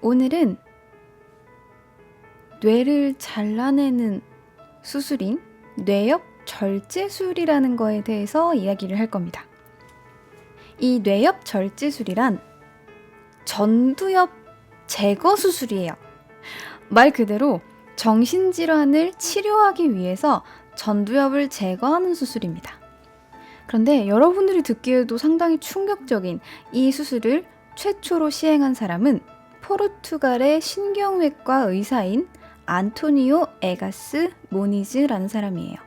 오늘은 뇌를 잘라내는 수술인 뇌엽 절제술이라는 거에 대해서 이야기를 할 겁니다. 이 뇌엽 절제술이란 전두엽 제거 수술이에요. 말 그대로 정신질환을 치료하기 위해서 전두엽을 제거하는 수술입니다. 그런데 여러분들이 듣기에도 상당히 충격적인 이 수술을 최초로 시행한 사람은 포르투갈의 신경외과 의사인 안토니오 에가스 모니즈라는 사람이에요.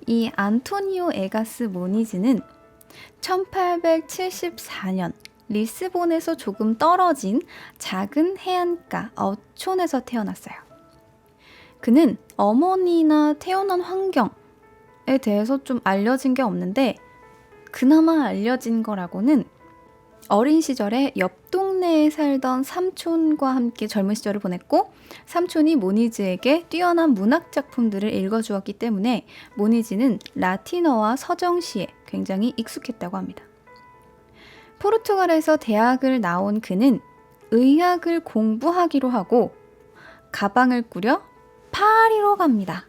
이 안토니오 에가스 모니즈는 1874년 리스본에서 조금 떨어진 작은 해안가 어촌에서 태어났어요. 그는 어머니나 태어난 환경에 대해서 좀 알려진 게 없는데 그나마 알려진 거라고는 어린 시절에 옆 동네에 살던 삼촌과 함께 젊은 시절을 보냈고 삼촌이 모니즈에게 뛰어난 문학 작품들을 읽어주었기 때문에 모니즈는 라틴어와 서정시에 굉장히 익숙했다고 합니다. 포르투갈에서 대학을 나온 그는 의학을 공부하기로 하고 가방을 꾸려 파리로 갑니다.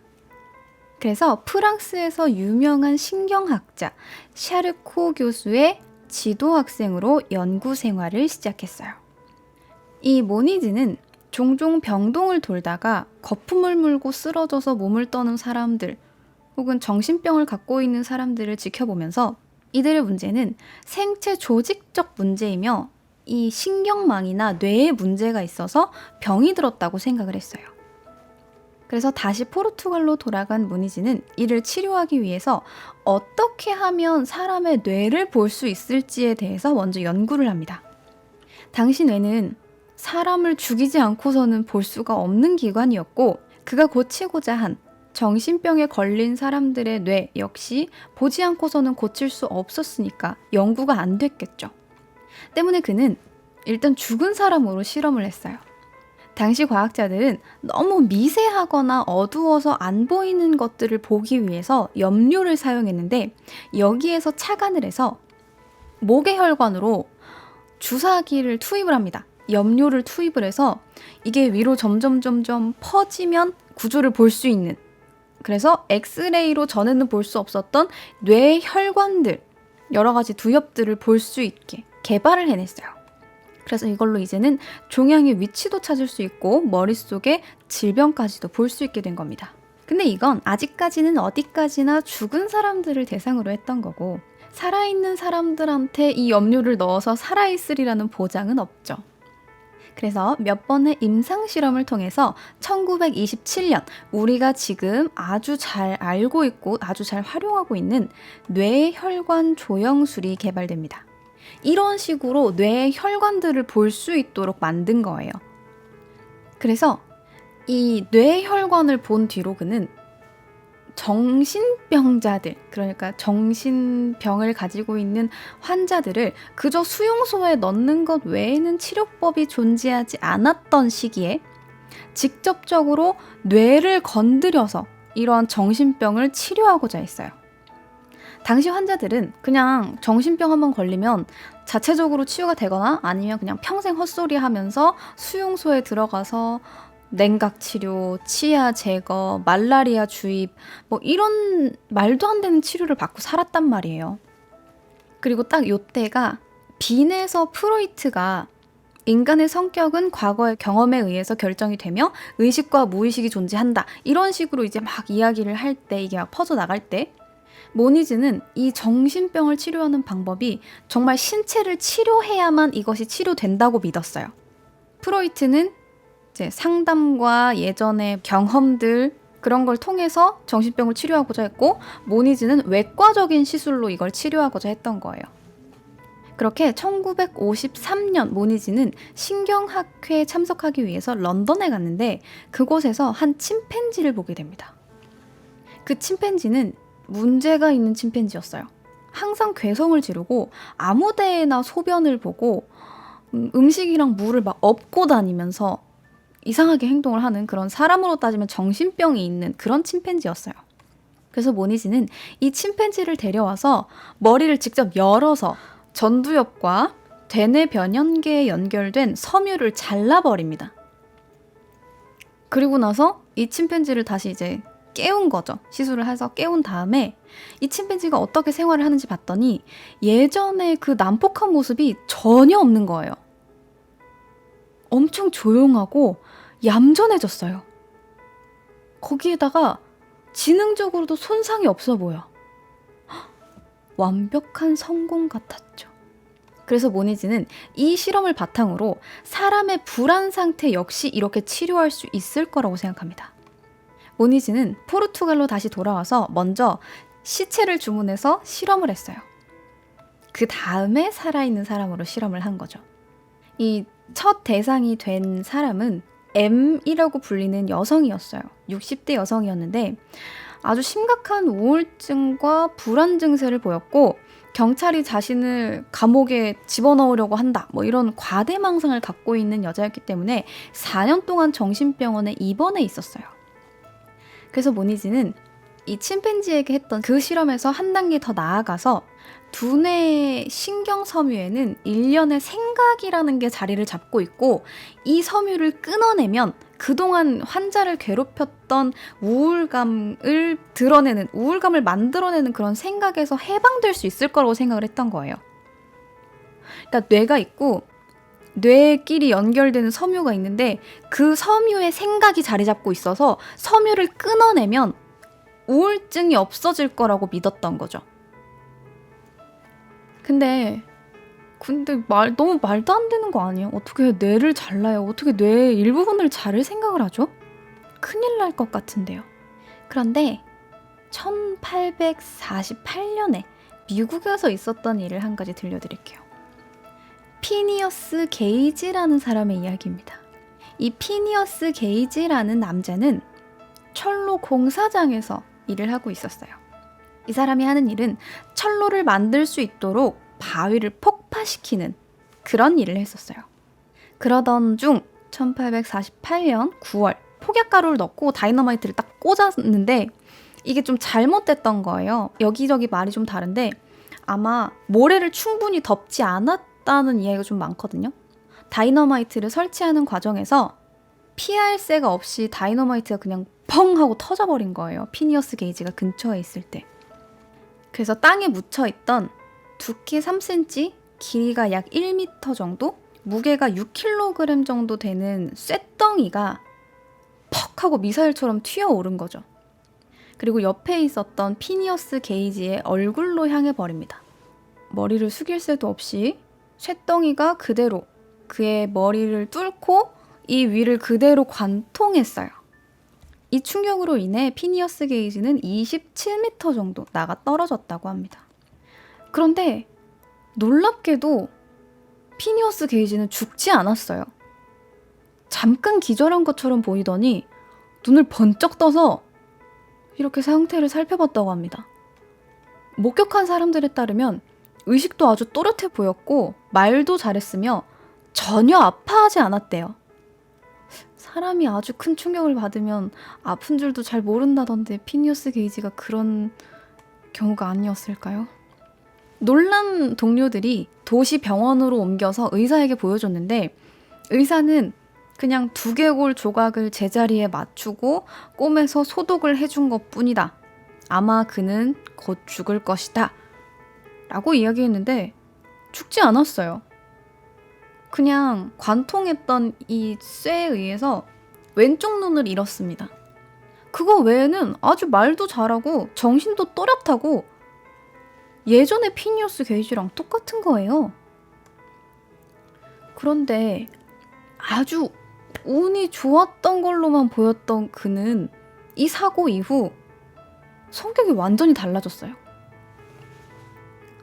그래서 프랑스에서 유명한 신경학자 샤르코 교수의 지도 학생으로 연구 생활을 시작했어요. 이 모니즈는 종종 병동을 돌다가 거품을 물고 쓰러져서 몸을 떠는 사람들 혹은 정신병을 갖고 있는 사람들을 지켜보면서 이들의 문제는 생체 조직적 문제이며 이 신경망이나 뇌에 문제가 있어서 병이 들었다고 생각을 했어요. 그래서 다시 포르투갈로 돌아간 모니즈는 이를 치료하기 위해서 어떻게 하면 사람의 뇌를 볼 수 있을지에 대해서 먼저 연구를 합니다. 당시 뇌는 사람을 죽이지 않고서는 볼 수가 없는 기관이었고 그가 고치고자 한 정신병에 걸린 사람들의 뇌 역시 보지 않고서는 고칠 수 없었으니까 연구가 안 됐겠죠. 때문에 그는 일단 죽은 사람으로 실험을 했어요. 당시 과학자들은 너무 미세하거나 어두워서 안 보이는 것들을 보기 위해서 염료를 사용했는데 여기에서 착안을 해서 목의 혈관으로 주사기를 투입을 합니다. 염료를 투입을 해서 이게 위로 점점 퍼지면 구조를 볼 수 있는, 그래서 엑스레이로 전에는 볼 수 없었던 뇌 혈관들, 여러 가지 두엽들을 볼 수 있게 개발을 해냈어요. 그래서 이걸로 이제는 종양의 위치도 찾을 수 있고 머릿속의 질병까지도 볼 수 있게 된 겁니다. 근데 이건 아직까지는 어디까지나 죽은 사람들을 대상으로 했던 거고 살아있는 사람들한테 이 염료를 넣어서 살아있으리라는 보장은 없죠. 그래서 몇 번의 임상실험을 통해서 1927년 우리가 지금 아주 잘 알고 있고 아주 잘 활용하고 있는 뇌혈관 조영술이 개발됩니다. 이런 식으로 뇌의 혈관들을 볼 수 있도록 만든 거예요. 그래서 이 뇌혈관을 본 뒤로 그는 정신병자들, 그러니까 정신병을 가지고 있는 환자들을 그저 수용소에 넣는 것 외에는 치료법이 존재하지 않았던 시기에 직접적으로 뇌를 건드려서 이러한 정신병을 치료하고자 했어요. 당시 환자들은 그냥 정신병 한번 걸리면 자체적으로 치유가 되거나 아니면 그냥 평생 헛소리 하면서 수용소에 들어가서 냉각 치료, 치아 제거, 말라리아 주입, 뭐 이런 말도 안 되는 치료를 받고 살았단 말이에요. 그리고 딱 요때가 빈에서 프로이트가 인간의 성격은 과거의 경험에 의해서 결정이 되며 의식과 무의식이 존재한다, 이런 식으로 이제 막 이야기를 할 때, 이게 막 퍼져나갈 때 모니즈는 이 정신병을 치료하는 방법이 정말 신체를 치료해야만 이것이 치료된다고 믿었어요. 프로이트는 이제 상담과 예전의 경험들 그런 걸 통해서 정신병을 치료하고자 했고 모니즈는 외과적인 시술로 이걸 치료하고자 했던 거예요. 그렇게 1953년 모니즈는 신경학회에 참석하기 위해서 런던에 갔는데 그곳에서 한 침팬지를 보게 됩니다. 그 침팬지는 문제가 있는 침팬지였어요. 항상 괴성을 지르고 아무 데에나 소변을 보고 음식이랑 물을 막 엎고 다니면서 이상하게 행동을 하는 그런 사람으로 따지면 정신병이 있는 그런 침팬지였어요. 그래서 모니즈는 이 침팬지를 데려와서 머리를 직접 열어서 전두엽과 대뇌 변연계에 연결된 섬유를 잘라버립니다. 그리고 나서 이 침팬지를 다시 이제 깨운 거죠. 시술을 해서 깨운 다음에 이 침팬지가 어떻게 생활을 하는지 봤더니 예전에 그 난폭한 모습이 전혀 없는 거예요. 엄청 조용하고 얌전해졌어요. 거기에다가 지능적으로도 손상이 없어 보여. 완벽한 성공 같았죠. 그래서 모니즈는 이 실험을 바탕으로 사람의 불안 상태 역시 이렇게 치료할 수 있을 거라고 생각합니다. 모니즈는 포르투갈로 다시 돌아와서 먼저 시체를 주문해서 실험을 했어요. 그 다음에 살아있는 사람으로 실험을 한 거죠. 이 첫 대상이 된 사람은 M이라고 불리는 여성이었어요. 60대 여성이었는데 아주 심각한 우울증과 불안 증세를 보였고 경찰이 자신을 감옥에 집어넣으려고 한다. 뭐 이런 과대망상을 갖고 있는 여자였기 때문에 4년 동안 정신병원에 입원해 있었어요. 그래서 모니즈는 이 침팬지에게 했던 그 실험에서 한 단계 더 나아가서 두뇌의 신경섬유에는 일련의 생각이라는 게 자리를 잡고 있고 이 섬유를 끊어내면 그동안 환자를 괴롭혔던 우울감을 만들어내는 그런 생각에서 해방될 수 있을 거라고 생각을 했던 거예요. 그러니까 뇌가 있고 뇌끼리 연결되는 섬유가 있는데 그 섬유에 생각이 자리 잡고 있어서 섬유를 끊어내면 우울증이 없어질 거라고 믿었던 거죠. 근데 너무 말도 안 되는 거 아니에요? 어떻게 뇌를 잘라요? 어떻게 뇌의 일부분을 자를 생각을 하죠? 큰일 날 것 같은데요. 그런데 1848년에 미국에서 있었던 일을 한 가지 들려드릴게요. 피니어스 게이지라는 사람의 이야기입니다. 이 피니어스 게이지라는 남자는 철로 공사장에서 일을 하고 있었어요. 이 사람이 하는 일은 철로를 만들 수 있도록 바위를 폭파시키는 그런 일을 했었어요. 그러던 중 1848년 9월 폭약가루를 넣고 다이너마이트를 딱 꽂았는데 이게 좀 잘못됐던 거예요. 여기저기 말이 좀 다른데 아마 모래를 충분히 덮지 않았다는 이야기가 좀 많거든요. 다이너마이트를 설치하는 과정에서 피할 새가 없이 다이너마이트가 그냥 펑 하고 터져버린 거예요. 피니어스 게이지가 근처에 있을 때. 그래서 땅에 묻혀있던 두께 3cm, 길이가 약 1m 정도, 무게가 6kg 정도 되는 쇳덩이가 퍽 하고 미사일처럼 튀어오른 거죠. 그리고 옆에 있었던 피니어스 게이지의 얼굴로 향해 버립니다. 머리를 숙일 새도 없이 쇳덩이가 그대로 그의 머리를 뚫고 이 위를 그대로 관통했어요. 이 충격으로 인해 피니어스 게이지는 27m 정도 나가 떨어졌다고 합니다. 그런데 놀랍게도 피니어스 게이지는 죽지 않았어요. 잠깐 기절한 것처럼 보이더니 눈을 번쩍 떠서 이렇게 상태를 살펴봤다고 합니다. 목격한 사람들에 따르면 의식도 아주 또렷해 보였고 말도 잘했으며 전혀 아파하지 않았대요. 사람이 아주 큰 충격을 받으면 아픈 줄도 잘 모른다던데 피니어스 게이지가 그런 경우가 아니었을까요? 놀란 동료들이 도시 병원으로 옮겨서 의사에게 보여줬는데 의사는 그냥 두개골 조각을 제자리에 맞추고 꿰매서 소독을 해준 것뿐이다. 아마 그는 곧 죽을 것이다. 라고 이야기했는데 죽지 않았어요. 그냥 관통했던 이 쇠에 의해서 왼쪽 눈을 잃었습니다. 그거 외에는 아주 말도 잘하고 정신도 또렷하고 예전의 피니어스 게이지랑 똑같은 거예요. 그런데 아주 운이 좋았던 걸로만 보였던 그는 이 사고 이후 성격이 완전히 달라졌어요.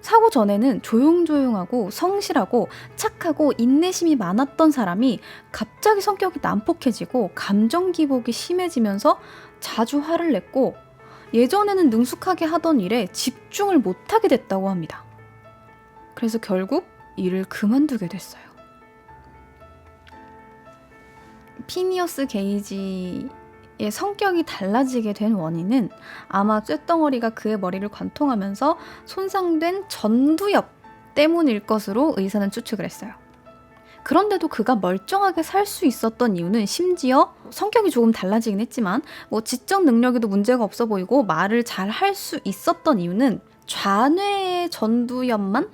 사고 전에는 조용조용하고 성실하고 착하고 인내심이 많았던 사람이 갑자기 성격이 난폭해지고 감정 기복이 심해지면서 자주 화를 냈고 예전에는 능숙하게 하던 일에 집중을 못하게 됐다고 합니다. 그래서 결국 일을 그만두게 됐어요. 피니어스 게이지의 성격이 달라지게 된 원인은 아마 쇳덩어리가 그의 머리를 관통하면서 손상된 전두엽, 때문일 것으로 의사는 추측을 했어요. 그런데도 그가 멀쩡하게 살 수 있었던 이유는 심지어 성격이 조금 달라지긴 했지만 지적 능력에도 문제가 없어 보이고 말을 잘 할 수 있었던 이유는 좌뇌의 전두엽만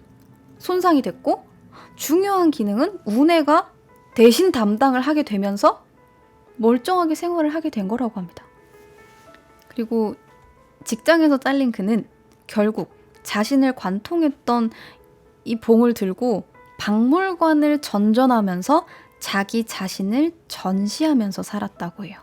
손상이 됐고 중요한 기능은 우뇌가 대신 담당을 하게 되면서 멀쩡하게 생활을 하게 된 거라고 합니다. 그리고 직장에서 잘린 그는 결국 자신을 관통했던 이 봉을 들고 박물관을 전전하면서 자기 자신을 전시하면서 살았다고 해요.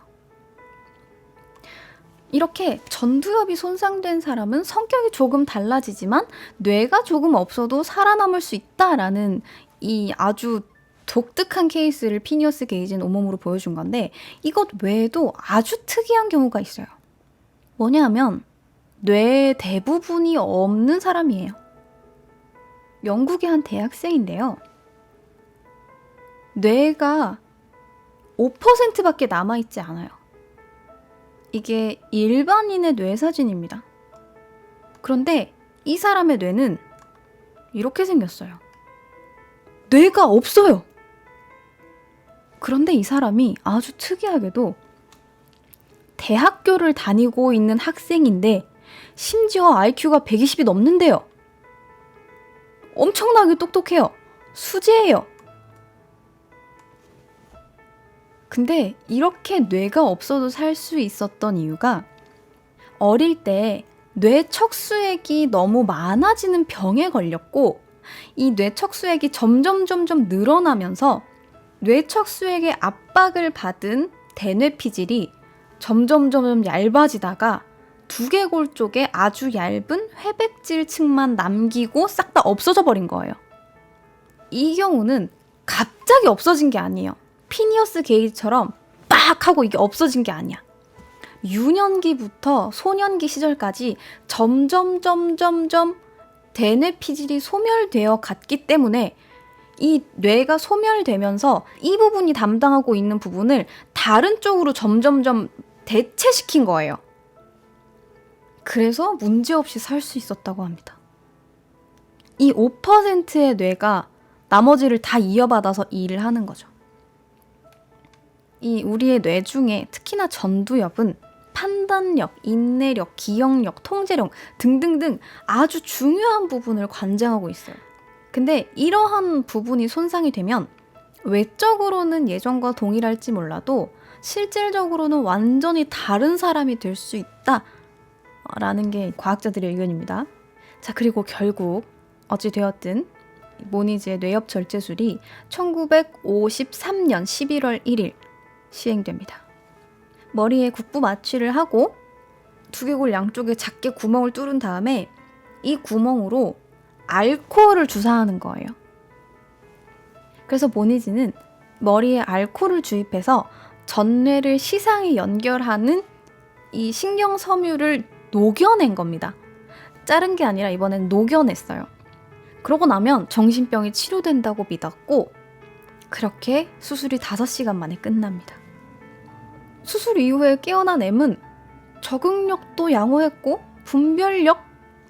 이렇게 전두엽이 손상된 사람은 성격이 조금 달라지지만 뇌가 조금 없어도 살아남을 수 있다라는 이 아주 독특한 케이스를 피니어스 게이지는 온몸으로 보여준 건데, 이것 외에도 아주 특이한 경우가 있어요. 뭐냐면 뇌의 대부분이 없는 사람이에요. 영국의 한 대학생인데요. 뇌가 5%밖에 남아있지 않아요. 이게 일반인의 뇌 사진입니다. 그런데 이 사람의 뇌는 이렇게 생겼어요. 뇌가 없어요. 그런데 이 사람이 아주 특이하게도 대학교를 다니고 있는 학생인데 심지어 IQ가 120이 넘는데요. 엄청나게 똑똑해요. 수재예요. 근데 이렇게 뇌가 없어도 살 수 있었던 이유가 어릴 때 뇌척수액이 너무 많아지는 병에 걸렸고, 이 뇌척수액이 점점 늘어나면서 뇌척수액의 압박을 받은 대뇌피질이 점점 얇아지다가 두개골 쪽에 아주 얇은 회백질 층만 남기고 싹 다 없어져 버린 거예요. 이 경우는 갑자기 없어진 게 아니에요. 피니어스 게이지처럼 빡 하고 이게 없어진 게 아니야. 유년기부터 소년기 시절까지 점점 대뇌피질이 소멸되어 갔기 때문에 이 뇌가 소멸되면서 이 부분이 담당하고 있는 부분을 다른 쪽으로 점점 대체시킨 거예요. 그래서 문제없이 살 수 있었다고 합니다. 이 5%의 뇌가 나머지를 다 이어받아서 이 일을 하는 거죠. 이 우리의 뇌 중에 특히나 전두엽은 판단력, 인내력, 기억력, 통제력 등등등 아주 중요한 부분을 관장하고 있어요. 근데 이러한 부분이 손상이 되면 외적으로는 예전과 동일할지 몰라도 실질적으로는 완전히 다른 사람이 될 수 있다라는 게 과학자들의 의견입니다. 자, 그리고 결국 어찌되었든 모니즈의 뇌엽 절제술이 1953년 11월 1일 시행됩니다. 머리에 국부 마취를 하고 두개골 양쪽에 작게 구멍을 뚫은 다음에 이 구멍으로 알코올을 주사하는 거예요. 그래서 모니즈는 머리에 알코올을 주입해서 전뇌를 시상에 연결하는 이 신경 섬유를 녹여낸 겁니다. 자른 게 아니라 이번엔 녹여냈어요. 그러고 나면 정신병이 치료된다고 믿었고, 그렇게 수술이 5시간 만에 끝납니다. 수술 이후에 깨어난 M은 적응력도 양호했고 분별력,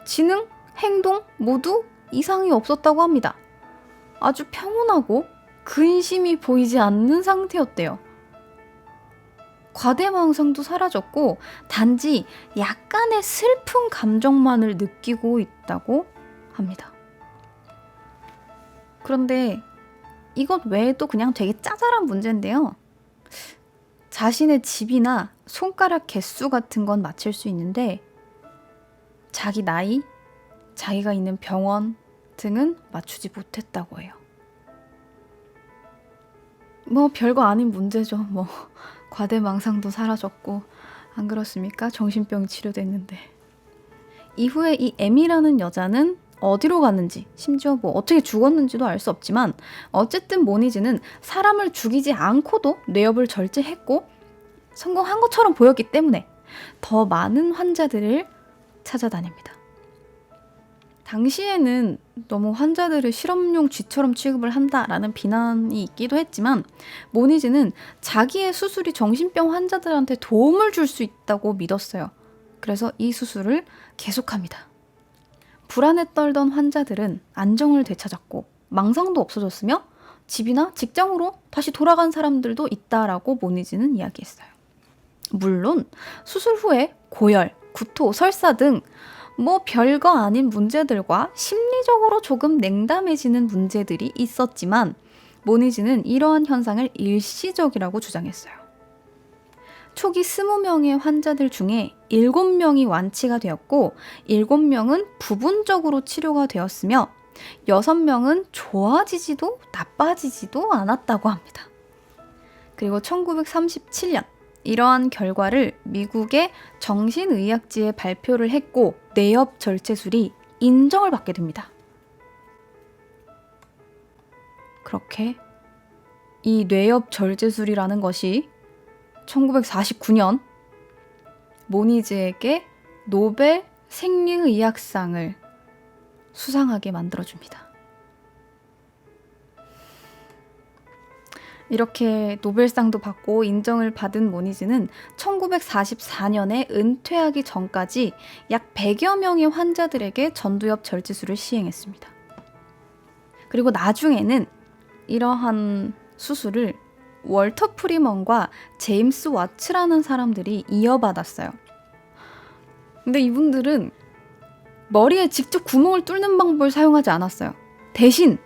지능, 행동 모두 이상이 없었다고 합니다. 아주 평온하고 근심이 보이지 않는 상태였대요. 과대망상도 사라졌고 단지 약간의 슬픈 감정만을 느끼고 있다고 합니다. 그런데 이것 외에도 그냥 되게 짜잘한 문제인데요. 자신의 집이나 손가락 개수 같은 건 맞힐 수 있는데 자기 나이, 자기가 있는 병원 등은 맞추지 못했다고 해요. 별거 아닌 문제죠. 과대망상도 사라졌고, 안 그렇습니까? 정신병이 치료됐는데. 이후에 이 M이라는 여자는 어디로 갔는지, 심지어 어떻게 죽었는지도 알 수 없지만 어쨌든 모니즈는 사람을 죽이지 않고도 뇌엽을 절제했고 성공한 것처럼 보였기 때문에 더 많은 환자들을 찾아다닙니다. 당시에는 너무 환자들을 실험용 쥐처럼 취급을 한다라는 비난이 있기도 했지만 모니즈는 자기의 수술이 정신병 환자들한테 도움을 줄 수 있다고 믿었어요. 그래서 이 수술을 계속합니다. 불안에 떨던 환자들은 안정을 되찾았고 망상도 없어졌으며 집이나 직장으로 다시 돌아간 사람들도 있다라고 모니지는 이야기했어요. 물론 수술 후에 고열, 구토, 설사 등 별거 아닌 문제들과 심리적으로 조금 냉담해지는 문제들이 있었지만 모니지는 이러한 현상을 일시적이라고 주장했어요. 초기 20명의 환자들 중에 7명이 완치가 되었고 7명은 부분적으로 치료가 되었으며 6명은 좋아지지도 나빠지지도 않았다고 합니다. 그리고 1937년 이러한 결과를 미국의 정신의학지에 발표를 했고 뇌엽 절제술이 인정을 받게 됩니다. 그렇게 이 뇌엽 절제술이라는 것이 1949년 모니즈에게 노벨 생리의학상을 수상하게 만들어줍니다. 이렇게 노벨상도 받고 인정을 받은 모니즈는 1944년에 은퇴하기 전까지 약 100여 명의 환자들에게 전두엽 절제술을 시행했습니다. 그리고 나중에는 이러한 수술을 월터 프리먼과 제임스 와츠라는 사람들이 이어받았어요. 근데 이분들은 머리에 직접 구멍을 뚫는 방법을 사용하지 않았어요. 대신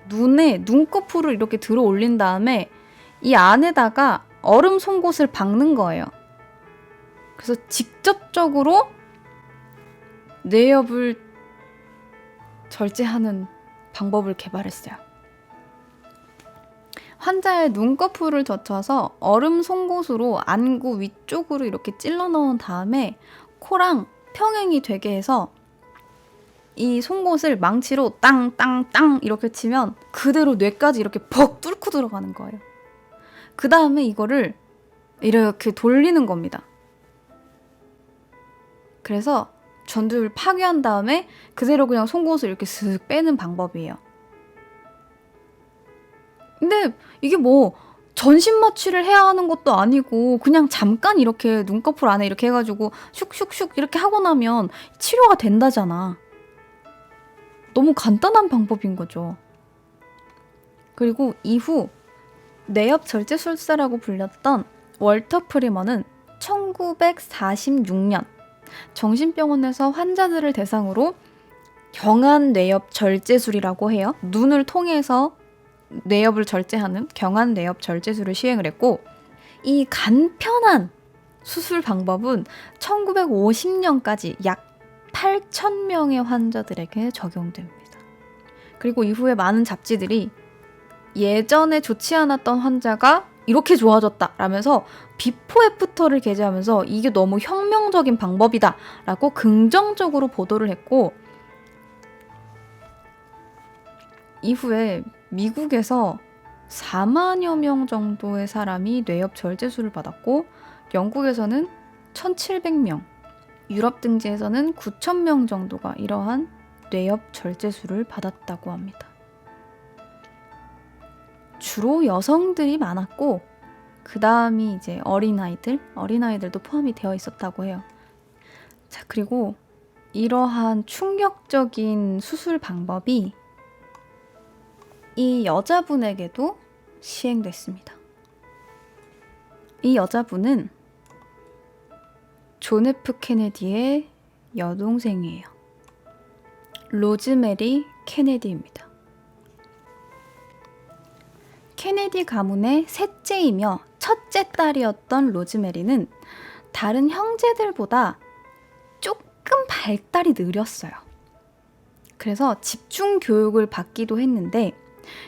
눈에 눈꺼풀을 이렇게 들어 올린 다음에 이 안에다가 얼음 송곳을 박는 거예요. 그래서 직접적으로 뇌엽을 절제하는 방법을 개발했어요. 환자의 눈꺼풀을 젖혀서 얼음 송곳으로 안구 위쪽으로 이렇게 찔러 넣은 다음에 코랑 평행이 되게 해서 이 송곳을 망치로 땅땅땅 이렇게 치면 그대로 뇌까지 이렇게 벅 뚫고 들어가는 거예요. 그 다음에 이거를 이렇게 돌리는 겁니다. 그래서 전두엽을 파괴한 다음에 그대로 그냥 송곳을 이렇게 슥 빼는 방법이에요. 근데 이게 전신 마취를 해야 하는 것도 아니고 그냥 잠깐 이렇게 눈꺼풀 안에 이렇게 해가지고 슉슉슉 이렇게 하고 나면 치료가 된다잖아. 너무 간단한 방법인 거죠. 그리고 이후 뇌엽 절제술사라고 불렸던 월터 프리먼은 1946년 정신병원에서 환자들을 대상으로 경한 뇌엽 절제술이라고 해요. 눈을 통해서 뇌엽을 절제하는 경한 뇌엽 절제술을 시행을 했고 이 간편한 수술 방법은 1950년까지 약 8,000명의 환자들에게 적용됩니다. 그리고 이후에 많은 잡지들이 예전에 좋지 않았던 환자가 이렇게 좋아졌다 라면서 비포 애프터를 게재하면서 이게 너무 혁명적인 방법이다 라고 긍정적으로 보도를 했고 이후에 미국에서 4만여 명 정도의 사람이 뇌엽 절제술을 받았고 영국에서는 1,700명, 유럽 등지에서는 9,000명 정도가 이러한 뇌엽 절제술을 받았다고 합니다. 주로 여성들이 많았고 그 다음이 이제 어린아이들도 포함이 되어 있었다고 해요. 자, 그리고 이러한 충격적인 수술 방법이 이 여자분에게도 시행됐습니다. 이 여자분은 존 F 케네디의 여동생이에요. 로즈메리 케네디입니다. 케네디 가문의 셋째이며 첫째 딸이었던 로즈메리는 다른 형제들보다 조금 발달이 느렸어요. 그래서 집중 교육을 받기도 했는데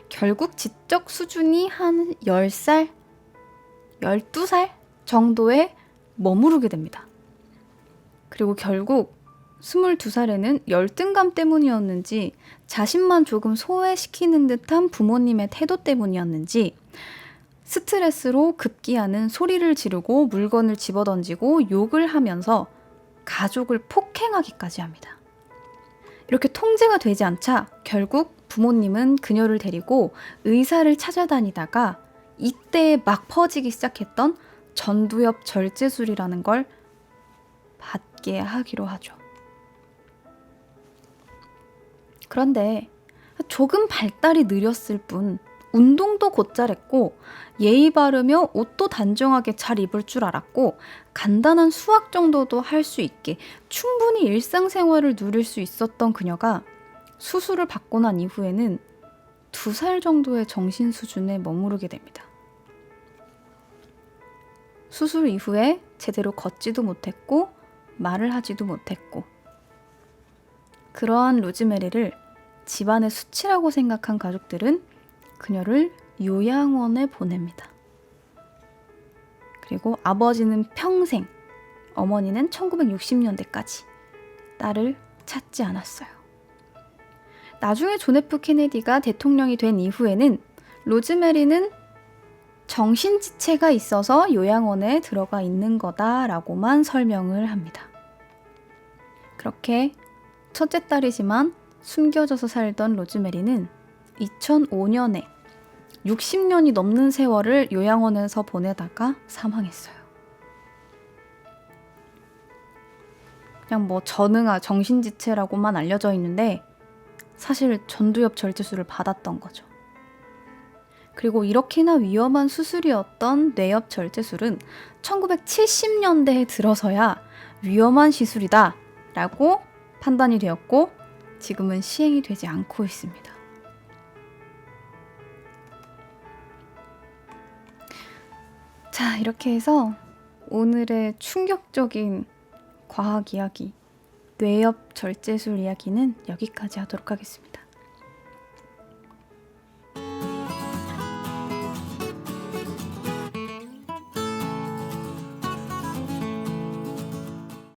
결국 지적 수준이 한 10살, 12살 정도에 머무르게 됩니다. 그리고 결국 22살에는 열등감 때문이었는지 자신만 조금 소외시키는 듯한 부모님의 태도 때문이었는지 스트레스로 급기야는 소리를 지르고 물건을 집어던지고 욕을 하면서 가족을 폭행하기까지 합니다. 이렇게 통제가 되지 않자 결국 부모님은 그녀를 데리고 의사를 찾아다니다가 이때 막 퍼지기 시작했던 전두엽 절제술이라는 걸 받게 하기로 하죠. 그런데 조금 발달이 느렸을 뿐 운동도 곧잘했고 예의 바르며 옷도 단정하게 잘 입을 줄 알았고 간단한 수학 정도도 할 수 있게 충분히 일상생활을 누릴 수 있었던 그녀가 수술을 받고 난 이후에는 2살 정도의 정신 수준에 머무르게 됩니다. 수술 이후에 제대로 걷지도 못했고 말을 하지도 못했고 그러한 로즈메리를 집안의 수치라고 생각한 가족들은 그녀를 요양원에 보냅니다. 그리고 아버지는 평생, 어머니는 1960년대까지 딸을 찾지 않았어요. 나중에 존 F 케네디가 대통령이 된 이후에는 로즈메리는 정신지체가 있어서 요양원에 들어가 있는 거다라고만 설명을 합니다. 그렇게 첫째 딸이지만 숨겨져서 살던 로즈메리는 2005년에 60년이 넘는 세월을 요양원에서 보내다가 사망했어요. 그냥 뭐 정신지체라고만 알려져 있는데 사실 전두엽 절제술을 받았던 거죠. 그리고 이렇게나 위험한 수술이었던 뇌엽 절제술은 1970년대에 들어서야 위험한 시술이다 라고 판단이 되었고 지금은 시행이 되지 않고 있습니다. 자, 이렇게 해서 오늘의 충격적인 과학 이야기, 뇌엽 절제술 이야기는 여기까지 하도록 하겠습니다.